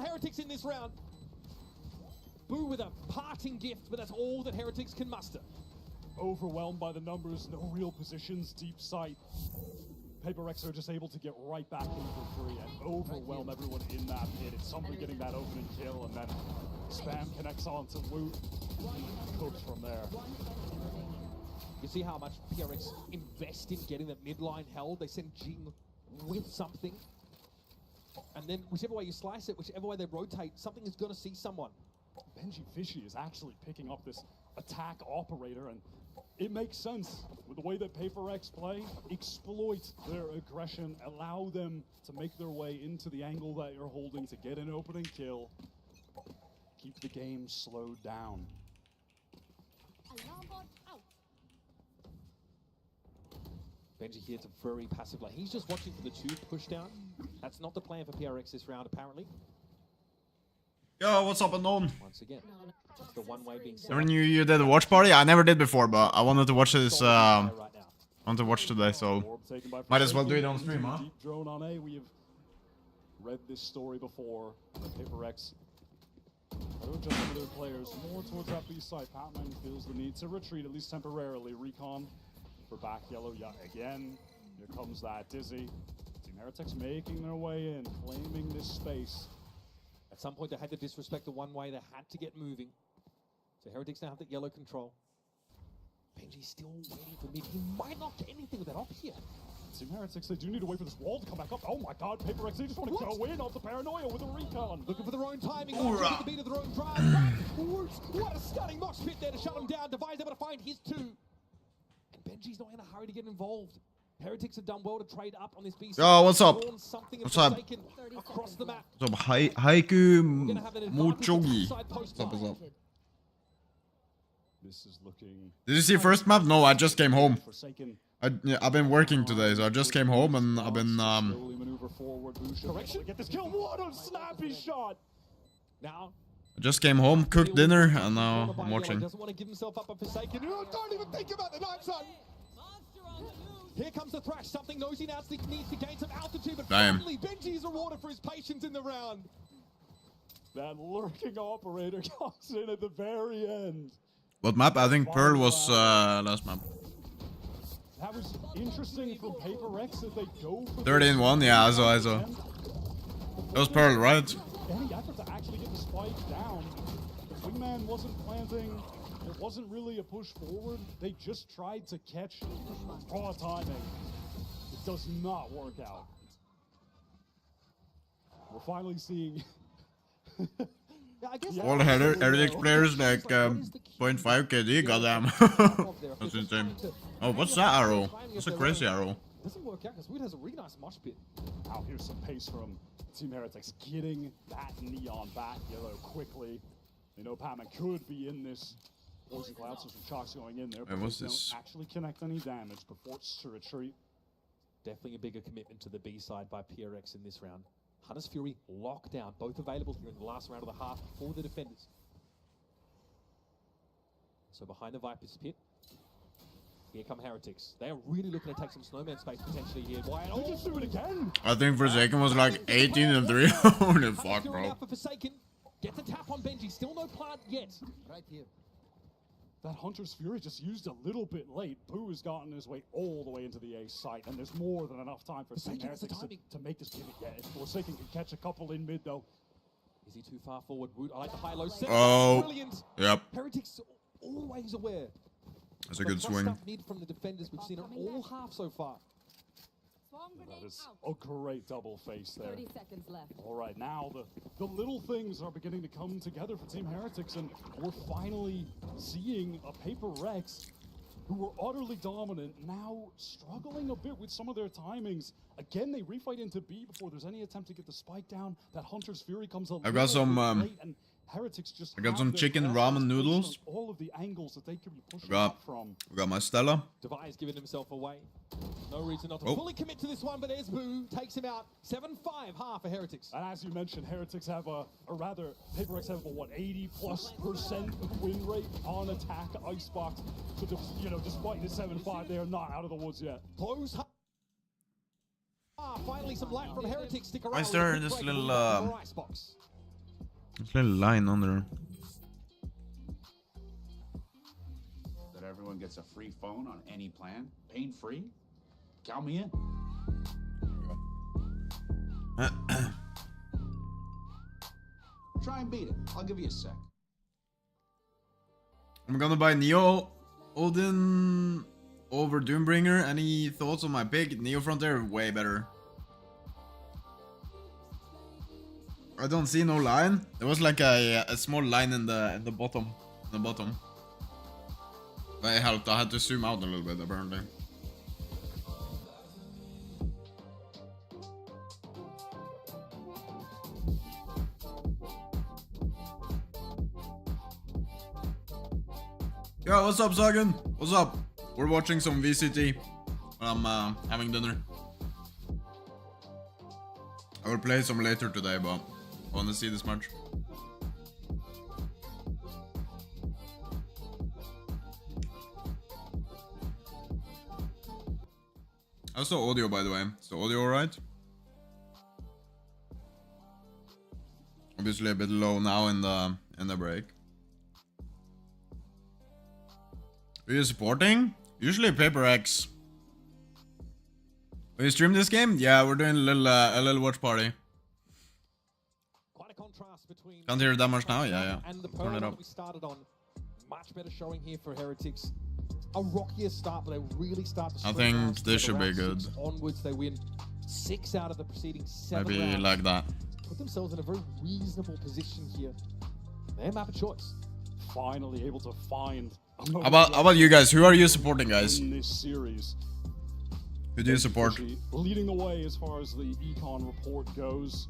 Heretics in this round. Boo with a parting gift, but that's all that Heretics can muster. Overwhelmed by the numbers, no real positions, deep sight. PRX are just able to get right back in for free and overwhelm everyone in that pit. It's somebody getting that opening kill, and then Spam connects onto Loot. Cooks from there. You see how much PRX invest in getting that midline held. They send Jing with something. And then whichever way you slice it, whichever way they rotate, something is going to see someone. Benji Fishy is actually picking up this attack operator, and it makes sense with the way that PRX play. Exploit their aggression, allow them to make their way into the angle that you're holding to get an opening kill. Keep the game slowed down. Alarm bot out. Benji here to very passive lane. He's just watching for the tube push down. That's not the plan for PRX this round, apparently. Yo, what's up, unknown? Once again, just the one way being set. Never knew you did a watch party. I never did before, but I wanted to watch this. I want to watch today, so might as well do it on stream, huh? Deep drone on A. We have read this story before. PRX are adjusting their players more towards that B side. Patman feels the need to retreat, at least temporarily. Recon for back yellow yet again. Here comes that Dizzy. Team Heretics making their way in, claiming this space. At some point, they had to disrespect the one way. They had to get moving. So Heretics now have that yellow control. Benji's still waiting for mid. He might not get anything with that up here. Team Heretics, they do need to wait for this wall to come back up. Oh my god, PRX, they just want to go in off the paranoia with a recon. Looking for their own timing, the beat of their own drive. What a stunning mosh pit there to shut him down. Devi's able to find his two. And Benji's not in a hurry to get involved. Heretics have done well to trade up on this beast. Yo, what's up? What's up? Across the map. What's up? Haiku Muchogi. What's up, what's up? This is looking... Did you see first map? No, I just came home. I've been working today, so I just came home and I've been maneuver forward. Correction. Get this kill. What a snappy shot. Now I just came home, cooked dinner, and now I'm watching. Doesn't want to give himself up a Forsaken. Don't even think about the knife, son. Here comes the thrash. Something nosy now needs to gain some altitude, but finally Benji is rewarded for his patience in the round. That lurking operator comes in at the very end. What map? I think Pearl was last map. That was interesting from PRX that they go for 30-1, yeah, I saw. It was Pearl, right? Any effort to actually get the spike down. The wingman wasn't planting. It wasn't really a push forward. They just tried to catch raw timing. It does not work out. We're finally seeing... All Heretics players like 0.5 KD, goddamn. That's insane. Oh, what's that arrow? That's a crazy arrow. Doesn't work out because Wood has a really nice mosh pit. Now here's some pace from Team Heretics, getting that neon back yellow quickly. You know, Patman could be in this poison cloud, so some shocks going in there, but what's they this? don't actually connect any damage, but forced to retreat. Definitely a bigger commitment to the B side by PRX in this round. Hunter's Fury lockdown, both available here in the last round of the half for the defenders. So behind the Viper's pit, here come Heretics. They are really looking to take some snowman space potentially here. Why? They just do it again. I think Forsaken was like 18-3. Holy fuck, bro. For Forsaken. Gets a tap on Benji. Still no plant yet. Right here. That Hunter's Fury just used a little bit late. Boo has gotten his way all the way into the A site, and there's more than enough time for Team Heretics to make this pivot yet. Forsaken can catch a couple in mid, though. Is he too far forward? I like the high-low. Oh, brilliant. Yep. Heretics always aware. That's a good swing. Stuff needed from the defenders. We've seen it all half so far. That is a great double face there. 30 seconds left. All right, now the little things are beginning to come together for Team Heretics, and we're finally seeing a PRX who were utterly dominant, now struggling a bit with some of their timings. Again, they refight into B before there's any attempt to get the spike down. That Hunter's Fury comes a I got some late, and Heretics just I got some chicken ramen noodles. All of the angles that they could be pushing from. We got my Stella. Devi's giving himself away. No reason not to fully commit to this one, but there's Boo. Takes him out. 7-5 half for Heretics. And as you mentioned, Heretics have or rather, PRX have a, what, 80+% win rate on attack Icebox. So, you know, despite the 7-5, they are not out of the woods yet. Close. Finally some light from Heretics. Stick around. Why is there this little There's a little line under. That everyone gets a free phone on any plan, pain free. Count me in. Try and beat it. I'll give you a sec. I'm gonna buy Neo Odin over Doombringer. Any thoughts on my pick? Neo Frontier, way better. I don't see no line. There was like a small line in the bottom. That helped. I had to zoom out a little bit apparently. Yo, what's up, Sagan? What's up? We're watching some VCT. I'm having dinner. I will play some later today, but I want to see this match. How's the audio, by the way? Is the audio alright? Obviously a bit low now in the break. Who are you supporting? Usually PRX. Will you stream this game? Yeah, we're doing a little watch party. Quite a contrast between Can't hear that much now? Yeah. and the Turn it Pearl up. that we started on. Much better showing here for Heretics. A rockier start, but they really start to I string think rounds this together. should be Round good. 6 onwards, they win 6 out of the preceding 7 Maybe rounds. like that. Put themselves in a very reasonable position here. They have a choice. Finally able to find. How about you guys? Who are you supporting, guys? In this series. Who do you support? Leading the way as far as the econ report goes.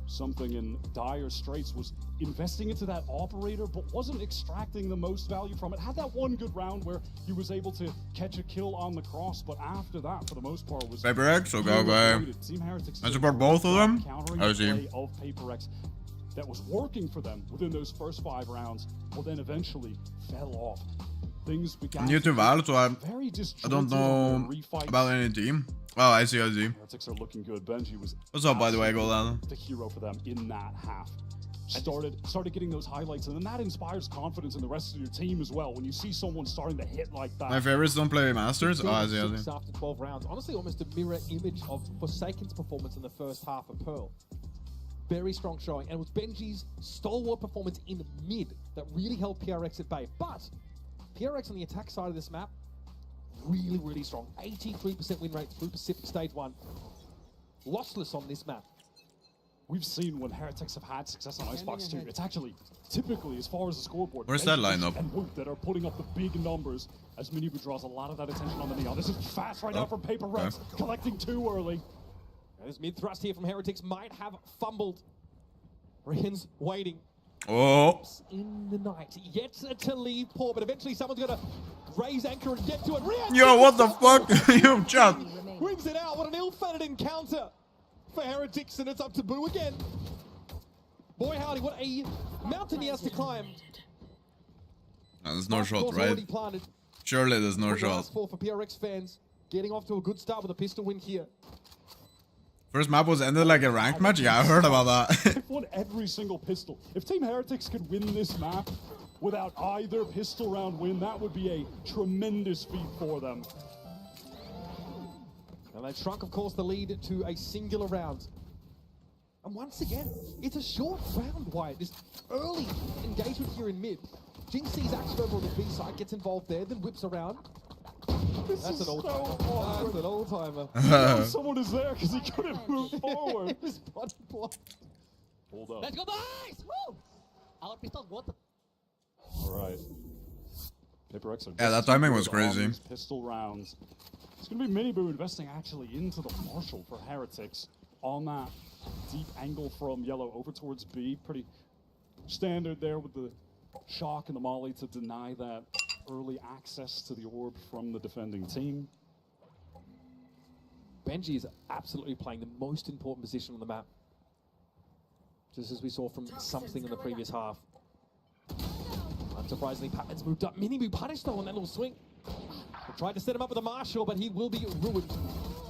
Something in dire straits was investing into that operator, but wasn't extracting the most value from it. Had that one good round where he was able to catch a kill on the cross, but after that, for the most part, was PRX or go. Team Heretics I support both of them. countering I the see. play of PRX that was working for them within those first 5 rounds, but then eventually fell off. Things began I'm new to Val, so I very don't know about any team. Oh, I see. Heretics are looking good. Benji was What's up, by the way, Golden? the hero for them in that half. Started getting those highlights, and then that inspires confidence in the rest of your team as well. When you see someone starting to hit like that. My favorites don't play Masters. Oh, I see. 6 after 12 rounds. Honestly, almost a mirror image of Forsaken's performance in the first half of Pearl. Very strong showing, and it was Benji's stalwart performance in mid that really held PRX at bay. But PRX on the attack side of this map, really, really strong. 83% win rate through Pacific Stage 1. Lossless on this map. We've seen when Heretics have had success on Icebox 2, it's actually typically, as far as the scoreboard, Where's that Benji lineup? and Woot that are putting up the big numbers as Minibu draws a lot of that attention on the Neon. This is fast right now from PRX, collecting too early. And this mid thrust here from Heretics might have fumbled. Rian's waiting. Oh, In the night, yet to leave poor, but eventually someone's gonna raise anchor and get to it. Rian yo, what the fuck? You chat. wins it out. What an ill-fated encounter for Heretics, and it's up to Boo again. Boy howdy, what a mountain he has to climb. No, there's no Of shot, course, right? already planted. Surely there's no What you shot. ask for PRX fans, getting off to a good start with a pistol win here. First map was ended like a ranked match? Yeah, I heard about that. They've won every single pistol. If Team Heretics could win this map without either pistol round win, that would be a tremendous feat for them. And they shrunk, of course, the lead to a singular round. And once again, it's a short round, Wyatt. This early engagement here in mid. Jinx sees action over on the B side, gets involved there, then whips around. That's an old timer. That's an old timer. Someone is there because he couldn't move forward. His body block. Hold up. Let's go, boys! Woo! Our pistol water. All right. PRX are Yeah, that just timing too was good on crazy. these pistol rounds. It's going to be Minibu investing actually into the Marshall for Heretics on that deep angle from yellow over towards B. Pretty standard there with the shock and the molly to deny that early access to the orb from the defending team. Benji is absolutely playing the most important position on the map. Just as we saw from something in the previous half. Unsurprisingly, Patman's moved up. Minibu punished though on that little swing. They tried to set him up with a Marshall, but he will be ruined.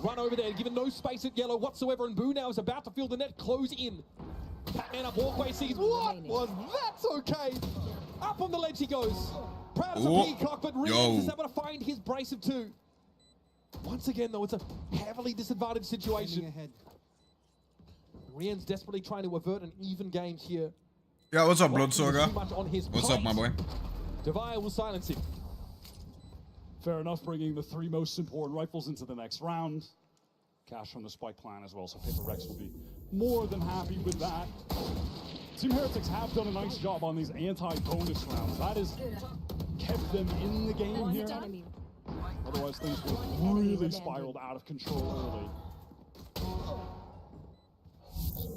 Run over there, given no space at yellow whatsoever, and Boo now is about to feel the net close in. Batman up walkway sees what was that's okay. Up on the ledge he goes. Proud as a Oh. peacock, but Rians is able to find his brace of 2. Once again, though, it's a heavily disadvantaged situation. Ahead. Rian's desperately trying to avert an even game here. Yeah, what's up, Too Bloodsaga? much on his What's up, plate. my boy? Devaya will silence him. Fair enough, bringing the 3 most important rifles into the next round. Cash from the Spike clan as well, so PRX will be more than happy with that. Team Heretics have done a nice job on these anti-bonus rounds. That has kept them in the game here. Otherwise, things would have really spiraled out of control early.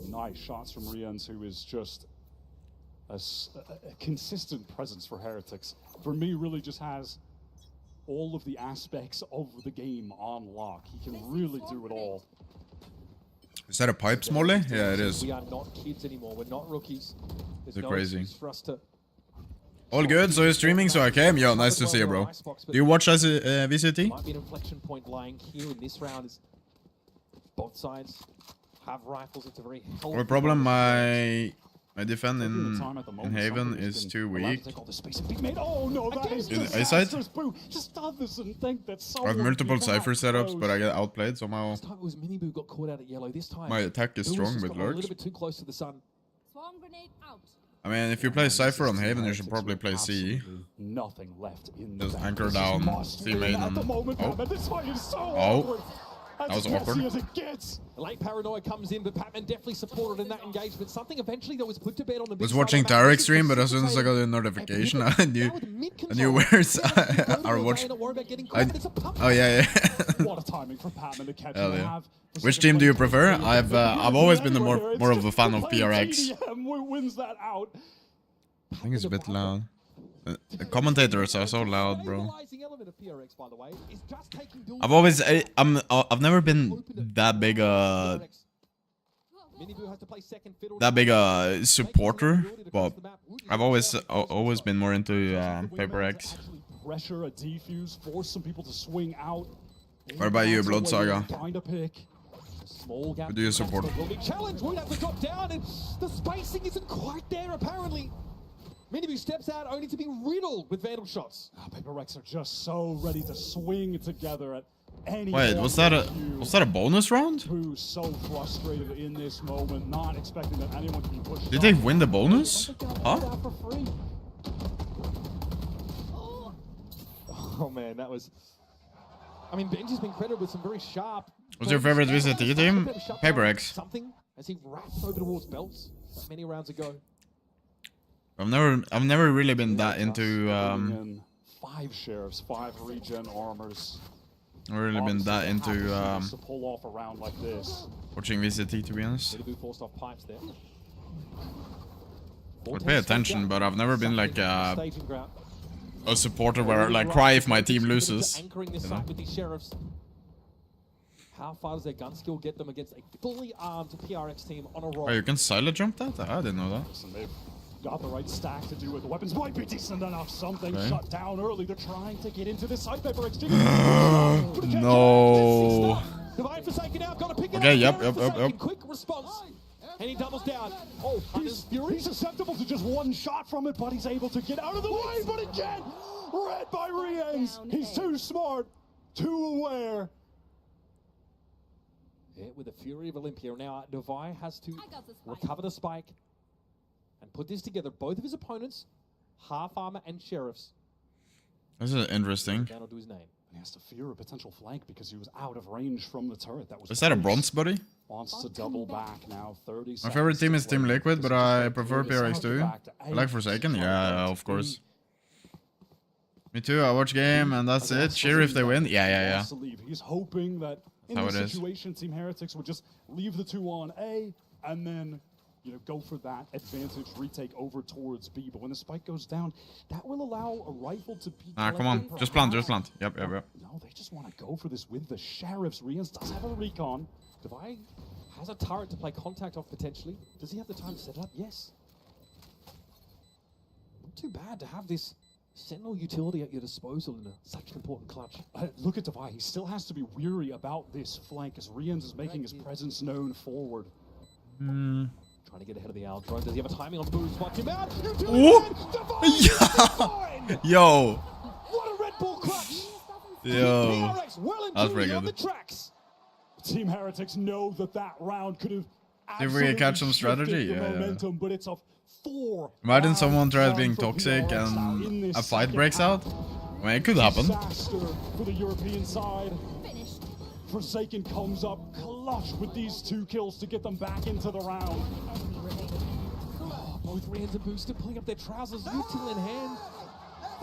Nice shots from Rians, who is just a consistent presence for Heretics. For me, really just has all of the aspects of the game on lock. He can really do it all. Is that a pipe, Smolly? Yeah, it is. We are not kids anymore. We're not rookies. There's They're no crazy. excuse for us to. All good, so you're streaming, so I came. Yo, nice to see you, bro. Do you watch as VCT? Might be an inflection point lying here in this round. Is both sides have rifles. It's a very healthy. The problem, round. my defend in Haven is too weak. Oh no, that is In eyesight? disastrous, Boo. Just doesn't think that I have multiple Cypher setups, but I get outplayed somehow. Last time it was Miniboo got caught out at yellow. This time My attack is Boo strong just with got a lurks. little bit too close to the sun. Swarm grenade out. I mean, if you play Cypher on Haven, you should probably play C. Nothing left in the Just bank. anchor This down, must C win main, at and the moment, oh. but this fight is so Oh. awkward. That was As messy awkward. as it gets. Late paranoia comes in, but Patman definitely supported in that engagement. Something eventually that was put to bed on the. Was watching Tarek stream, but as soon as I got the notification, I knew where's our watch. Oh yeah, yeah. What a timing for Patman to catch Hell him. yeah. Which team do you prefer? I've always been the more of a fan of PRX. Wins that out. I think it's a bit loud. The commentators are so loud, bro. I've never been that big supporter, but I've always been more into PRX. Pressure a defuse, force some people to swing out. What about you, Bloodsaga? Find a pick. Small gap. Who do you support? Challenge would have to drop down, and the spacing isn't quite there apparently. Miniboo steps out only to be riddled with Vandal shots. PRX are just so ready to swing together at any. Wait, was that a bonus round? Who's so frustrated in this moment, not expecting that anyone can be pushed. Did they win the bonus? Huh? Oh man, that was. I mean, Benji's been credited with some very sharp. What's your favorite VCT team? PRX. Something as he wraps over towards belts many rounds ago. I've never really been that into 5 sheriffs, 5 regen armors. I've really been that into to pull off a round like this. watching VCT, to be honest. Miniboo forced off pipes there. I pay attention, but I've never been like Staging ground. a supporter where I like cry if my team loses. Anchoring this site with these sheriffs. How far does their gun skill get them against a fully armed PRX team on a roll? Oh, you can silent jump that? I didn't know that. Listen, they've got the right stack to do it. The weapons might be decent enough. Something Okay. shut down early. They're trying to get into this side paper exchange. No. Divine Forsaken out, gotta pick it Okay, up. yep. Forsaken, quick response. And he doubles down. Oh, He's susceptible to just one shot from it, but he's able to get out of the way. But again, read by Rians. He's too smart, too aware. Yeah, with the fury of Olympia. Now, Devi has to recover the spike and put this together. Both of his opponents, half armor and sheriffs. This is interesting. That'll do his name. And he has to fear a potential flank because he was out of range from the turret. That was. Is that a close. bronze buddy? Wants to double back now. 30 My favorite team is Team Liquid, but I prefer PRX too. I like Forsaken, yeah, of course. Me too, I watch game and that's it. Cheer if they win. Yeah. He's hoping that in How this it is. situation, Team Heretics would just leave the 2 on A and then, go for that advantage retake over towards B. But when the spike goes down, that will allow a rifle to be. Ah, come on. Just plant. Yep. No, they just want to go for this with the sheriffs. Rians does have a recon. Devi has a turret to play contact off potentially. Does he have the time to set it up? Yes. Not too bad to have this Sentinel utility at your disposal in such an important clutch. Look at Devi. He still has to be weary about this flank as Rians is making his presence known forward. Trying to get ahead of the Owl drone. Does he have a timing on boost? Watch him out. Ooh. Yo. What a Red Bull clutch. Yo. PRX well and That's pretty truly on the good. tracks. Team Heretics know that that round could have If we can catch some absolutely strategy, shifted the yeah. momentum, but it's a 4. Imagine someone tries round being for toxic PRX now in and this a fight second breaks half. out. I mean, it could happen. Disaster for the European side. Finished. Forsaken comes up clutch with these 2 kills to get them back into the round. Enemy remaining. Both Rans and Boosted pulling up their trousers, util in hand.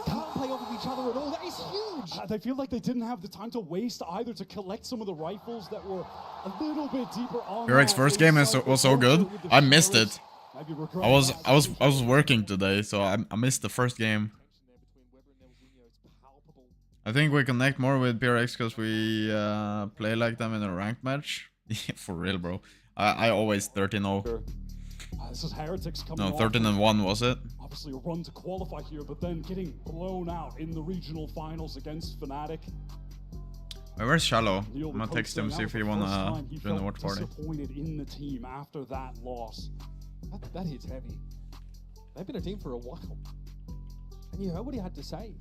Can't play off of each other at all. That is huge. They feel like they didn't have the time to waste either to collect some of the rifles that were a little bit deeper on. PRX first game was so good. I missed it. I was working today, so I missed the first game. I think we connect more with PRX because we play like them in a ranked match. Yeah, for real, bro. I always 13-0. This is Heretics coming No, off 13-1 was it? obviously a run to qualify here, but then getting blown out in the regional finals against Fnatic. Wait, where's Shallow? Neil, I'm the gonna coach, text him, saying see that if he was the wanna first time he join the felt watch party. disappointed in the team after that loss. That hits heavy. They've been a team for a while. And you heard what he had to say.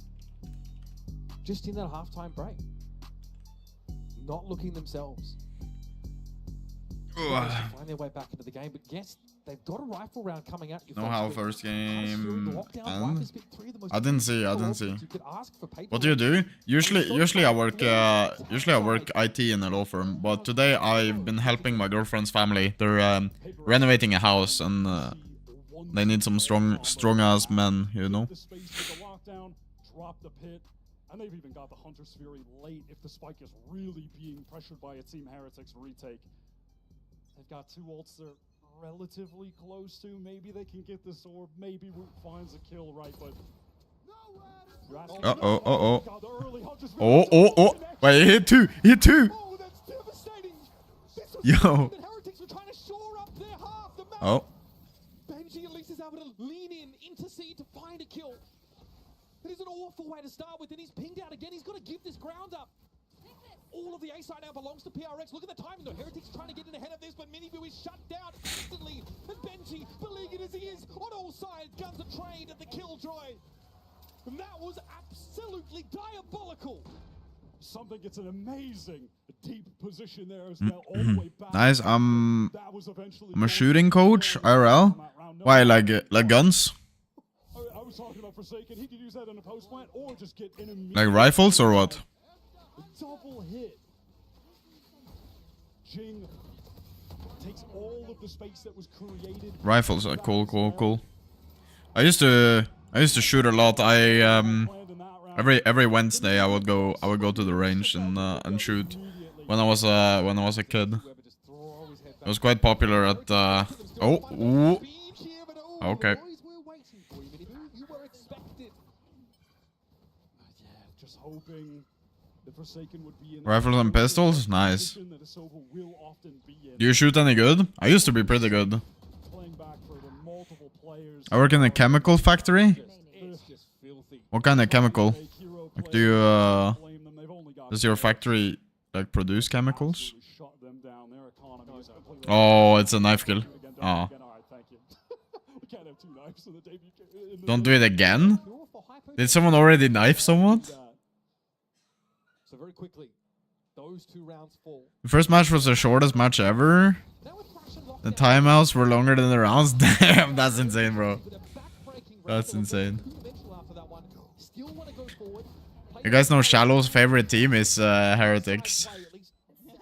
Just in that halftime break. Not looking themselves. Ugh. Find their way back into the game, but yes, they've got a rifle round coming at you. Know folks, how but first kind of steering the game lockdown. end? Viper's picked 3 of the most I didn't see. options you could ask for paper. What do you do? Usually I work IT in a law firm, but today I've been helping my girlfriend's family. They're renovating a house and they need some strong ass men, you know. The space with the lockdown, drop the pit, and they've even got the Hunter's Fury late if the spike is really being pressured by a Team Heretics retake. They've got 2 ults they're relatively close to. Maybe they can get this orb. Maybe Root finds a kill, right? But Oh. Wait, he hit 2. He hit 2. Oh, that's devastating. This was Yo. something that Heretics were trying to shore up their half. The map. Oh. Benji at least is able to lean in, intercede to find a kill. It is an awful way to start with, and he's pinged out again. He's got to give this ground up. All of the A side now belongs to PRX. Look at the timing though. Heretics trying to get in ahead of this, but Miniview is shut down instantly. And Benji, beleaguered as he is, on all sides, guns are trained at the killjoy. And that was absolutely diabolical. Something gets an amazing deep position there as well, all the way back. Nice. That was eventually I'm a shooting coach, IRL. Why, like guns? I was talking about Forsaken. He could use that in a post plant or just get an immediate Like rifles or what? double hit. Jing takes all of the space that was created. Rifles are cool. I used to shoot a lot. Every Wednesday I would go to the range and shoot when I was a kid. It was quite popular at okay. Just hoping the Forsaken would be in Rifles and pistols, nice. position that Asobo will often be in. Do you shoot any good? I used to be pretty good. Playing back for the multiple players. I work in a chemical factory. It's just filthy. What kind of chemical? Like, do you Blame them. They've only got does your factory like produce chemicals? absolutely shut them down. Their economy is completely Oh, it's a knife kill. again. Oh. Again, all right, thank you. We can't have 2 knives in the debut. In the Don't do it again? Did someone already knife someone? So very quickly, those 2 rounds fall. The first match was the shortest match ever. Now with Thrash and The Lockdown, timeouts were longer than the rounds. Damn, that's insane, bro. with a back-breaking That's round, insane. two-dimensional after that one. Still want to go forward. Play You guys know the- Shallow's favorite team is Heretics. Play, at least use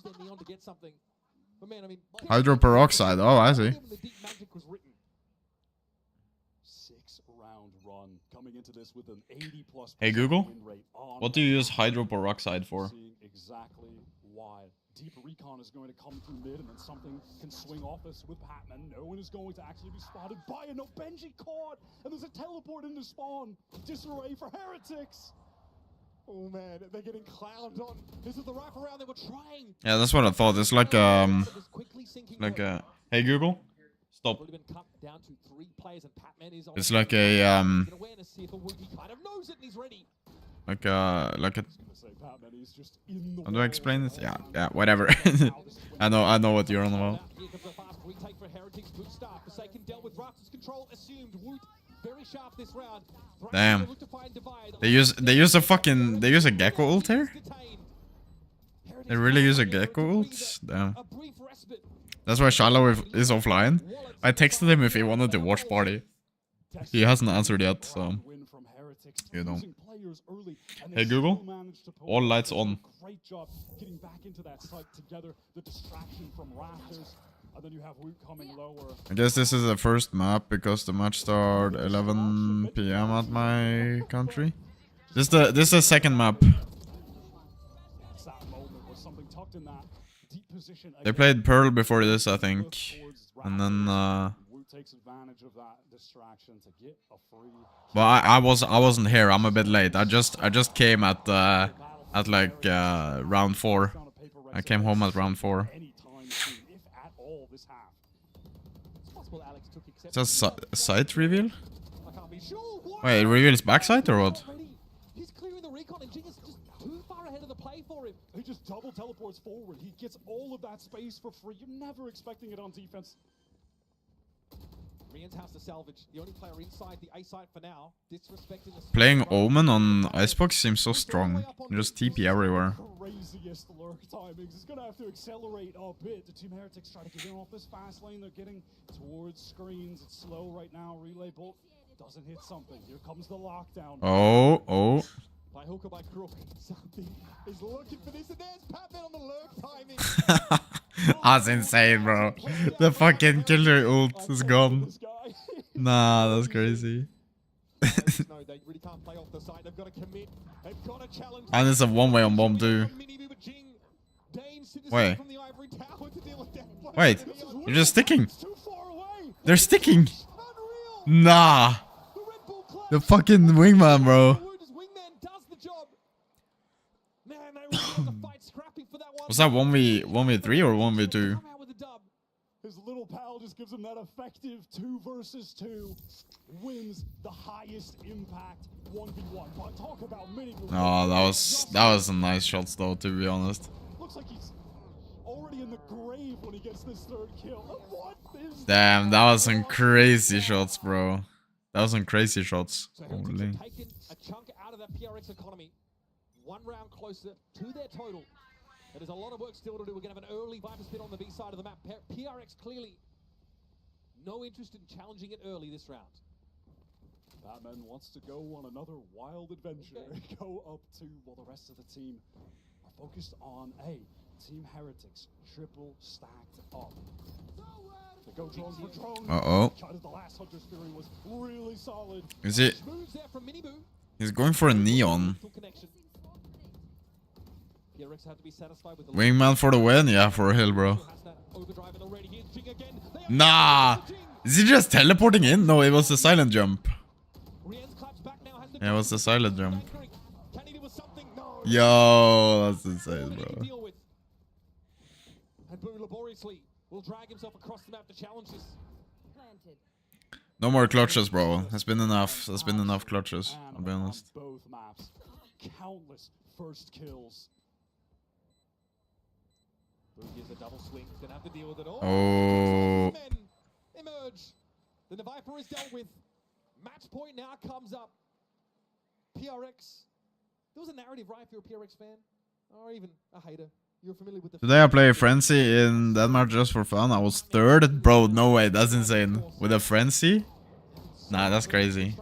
their neon to get something. But man, I mean, Hydroperoxide. Oh, I see. The deep magic was written. 6-round run coming into this with an 80+% Hey, Google, win rate on what do you use hydroperoxide for? Seeing exactly why. Deep recon is going to come through mid, and then something can swing off us with Patman. No one is going to actually be spotted by a no Benji caught, and there's a teleport into spawn. Disarray for Heretics. Oh man, they're getting clowned on. This is the wraparound they were trying. Yeah, that's what I thought. It's like hey Google, stop. Already been cut down to 3 players, and Patman is on It's like a awareness here for Wood. He kind of knows it and he's ready. like a I was gonna say Patman is just in the how do I wall. explain this? Yeah, whatever. I know what you're on about. Here comes the fast retake for Heretics. Good start. Forsaken dealt with Raptors control assumed. Woot very sharp this round. Damn. They use a Gecko ult here? They really use a Gecko ult? Damn. That's why Shiloh is offline. I texted him if he wanted to watch party. He hasn't answered yet, so you know. Hey Google, all lights on. Great job getting back into that site together. The distraction from Raptors. And then you have Woot coming lower. I guess this is the first map because the match started 11 PM at my country. This is the second map. They played Pearl before this, I think, and then. Takes advantage of that distraction to get a free. Well, I wasn't here. I'm a bit late. I just came at like round 4. I came home at round 4. Is that a site reveal? Wait, it reveals backside or what? He's clearing the recon and Jing is just too far ahead of the play for him. He just double teleports forward. He gets all of that space for free. You're never expecting it on defense. Rian's has to salvage. The only player inside the A site for now. Disrespecting the Playing Omen on Icebox seems so strong. Just TP everywhere. Craziest lurk timings. He's gonna have to accelerate a bit. The Team Heretics try to get in off this fast lane. They're getting towards screens. It's slow right now. Relay bolt doesn't hit something. Here comes the lockdown. Oh. By hook or by crook, something is looking for this, and there's Patman on the lurk timing. That's insane, bro. The fucking killer ult is gone. Nah, that's crazy. No, they really can't play off the side. They've got to commit. They've got to challenge. And it's a one-way on bomb too. Wait. Wait, you're just sticking. They're sticking. Nah. The fucking wingman, bro. Was that 1v3 or 1v2? His little pal just gives him that effective 2 versus 2. Wins the highest impact 1v1. But talk about mini. Oh, that was some nice shots though, to be honest. Looks like he's already in the grave when he gets this 3rd kill. What is Damn, that was some crazy shots, bro. That was some crazy shots. So Holy. taken a chunk out of that PRX economy. 1 round closer to their total. There's a lot of work still to do. We're going to have an early Viper spin on the B side of the map. PRX clearly no interest in challenging it early this round. Batman wants to go on another wild adventure. Go up 2 while the rest of the team are focused on Team Heretics triple stacked up. They go drone for drone. Uh-oh. The last Hunter's Fury was really solid. Is it? He's going for a neon. Wingman for the win? Yeah, for a hill, bro. Nah! Is he just teleporting in? No, it was the silent jump. Yeah, it was the silent jump. Yo, that's insane, bro. No more clutches, bro. There's been enough. There's been enough clutches, I'll be honest. Both maps. Countless first kills. Here's a double swing. He's gonna have to deal with it all. Oh. Emerge. Then the Viper is dealt with. Match point now comes up. PRX. There was a narrative, right, if you're a PRX fan? Or even a hater. You're familiar with the... Today I play Frenzy in Denmark just for fun. I was 3rd. Bro, no way. That's insane. With a Frenzy? Nah, that's crazy.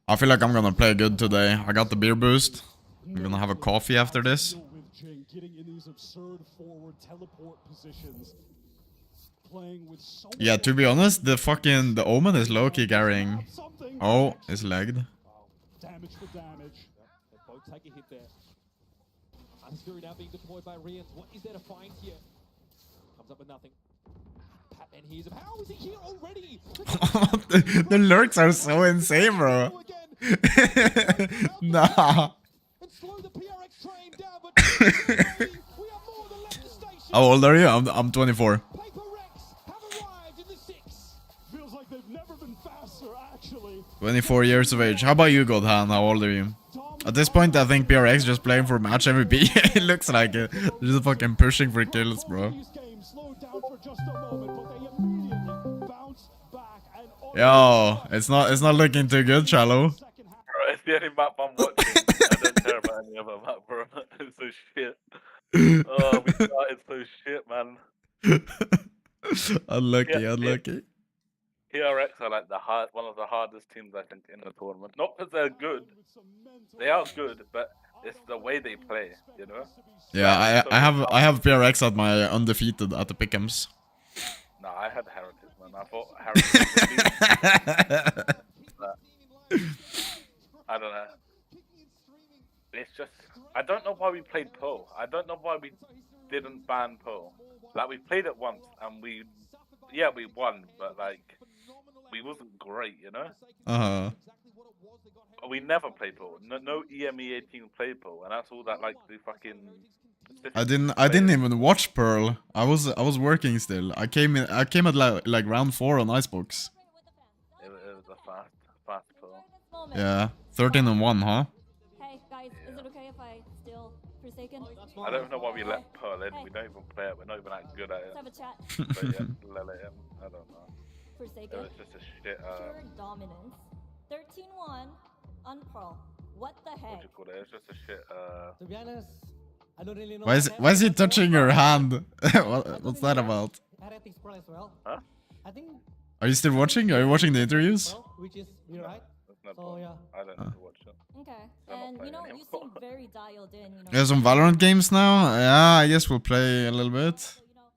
I feel like I'm gonna play good today. I got the beer boost. We're gonna have a coffee after this. Yeah, to be honest, the Omen is low-key carrying. Oh, it's lagged. Damage for damage. They both take a hit there. Fury now being deployed by Rians. What is there to find here? Comes up with nothing. Patman hears him. How is he here already? The lurks are so insane, bro. Nah. How old are you? I'm 24. 24 years of age. How about you, Godhan? How old are you? At this point, I think PRX just playing for match MVP. It looks like it. They're just fucking pushing for kills, bro. Yo, it's not looking too good, Shallow. Bro, it's the only map I'm watching. I don't care about any other map, bro. It's so shit. Oh, we started so shit, man. Unlucky, Yeah, unlucky. PRX are like one of the hardest teams I think in the tournament. Not because they're good, they are good, but it's the way they play, you know. Yeah, I have PRX at my undefeated at the pick'ems. No, I had Heritage, man. I thought Heritage would be. I don't know. It's just I don't know why we played Pearl. I don't know why we didn't ban Pearl. Like we played it once and we won, but like we wasn't great, you know. We never played Pearl. No EME18 played Pearl, and that's all that like the fucking. I didn't even watch Pearl. I was working still. I came at like round 4 on Icebox. It was a fast Pearl. Yeah, 13-1, huh? Hey guys, is it okay if I steal Forsaken? I don't know why we let Pearl in. We don't even play it. We're not even that good at it. Let's have a chat. But yeah, let it in. I don't know. Forsaken. It was just a shit. Pure dominance. 13-1 on Pearl. What the What heck? do you call it? It's just a shit. To be honest, I don't really know. Why is he touching your hand? What's that about? Heretics Pro as well. Huh? I think. Are you still watching? Are you watching the interviews? Pro, which is you right. That's no So problem. yeah. I don't need to watch it. Okay. I'm not And you playing know, you anymore. seem very dialed in, you know. There's some Valorant games now. Yeah, I guess we'll play a little bit. So, you know,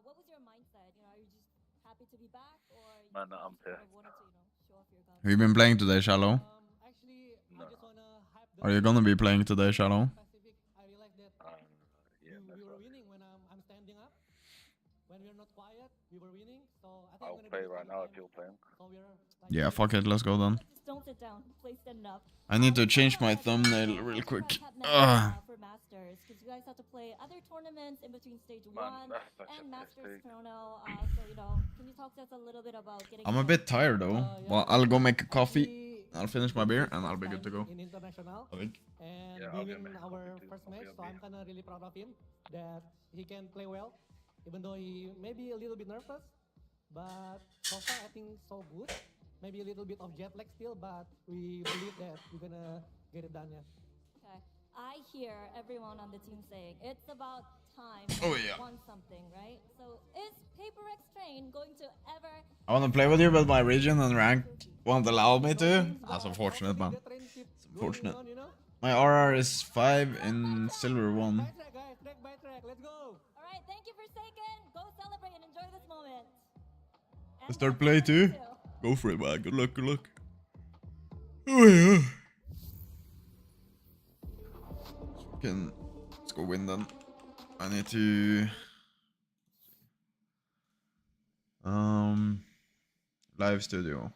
what was your mindset? You know, are you just happy to be back, or you Man, just I'm kind of pissed. wanted to, you know, show off your guns? Have you been playing today, Shallow? Actually, No. I just wanna hype the Are you gonna be playing today, Shallow? Pacific. I realized that Yeah, we were winning when I'm standing up. When we're not quiet, we were winning. So I think I'll I'm gonna play do this right all now the if time. you're playing. So we're like, Yeah, fuck it. Let's go then. Just don't sit down. Play standing up. I need to change my thumbnail real quick. For Masters, because you guys have to play other tournaments in between stage Man, 1 that's such a and Masters mistake. Chrono. So you know, can you talk to us a little bit about getting? I'm a bit tired though. Well, I'll go make a coffee. I'll finish my beer and I'll be good to go. in international. I think. And Yeah, we I'll get win me a our coffee too. first I'll match, get so me. I'm kind of really proud of him that he can play well, even though he may be a little bit nervous, but so far I think so good. Maybe a little bit of jet lag still, but we believe that we're gonna get it done. Yeah. Okay. I hear everyone on the team saying it's about time. Oh, we yeah. Want something, right? So is PaperX Train going to ever? I wanna play with you, but my region and rank won't allow me to. That's unfortunate, man. It's unfortunate. you know? My RR is 5 in silver 1. By track, guys, track by track. Let's go. All right. Thank you for Forsaken. Go celebrate and enjoy this moment. And Let's start that's play what too. we do. Go for it, man. Good luck, good luck. Oh yeah. Let's go win then. I need to live studio.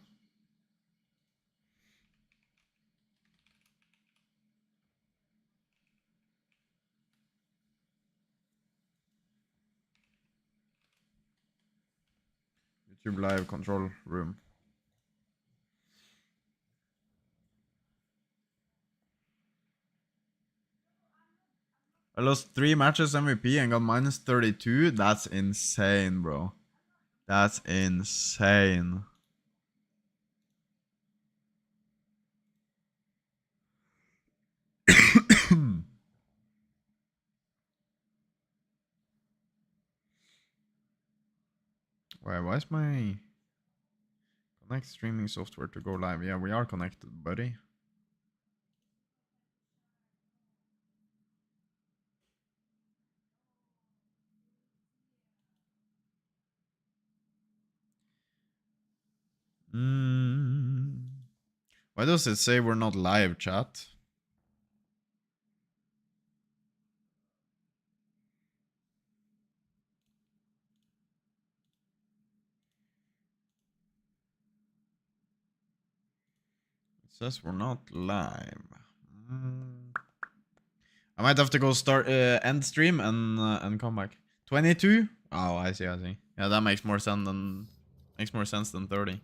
YouTube live control room. I lost 3 matches MVP and got minus 32. That's insane, bro. That's insane. Why is my connect streaming software to go live? Yeah, we are connected, buddy. Why does it say we're not live, chat? It says we're not live. I might have to go start end stream and come back. 22? Oh, I see. Yeah, that makes more sense than 30.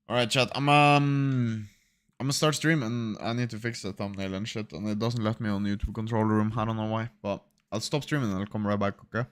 Alright, chat. I'm gonna start stream and I need to fix the thumbnail and shit, and it doesn't let me on YouTube control room. I don't know why, but I'll stop streaming and I'll come right back, okay?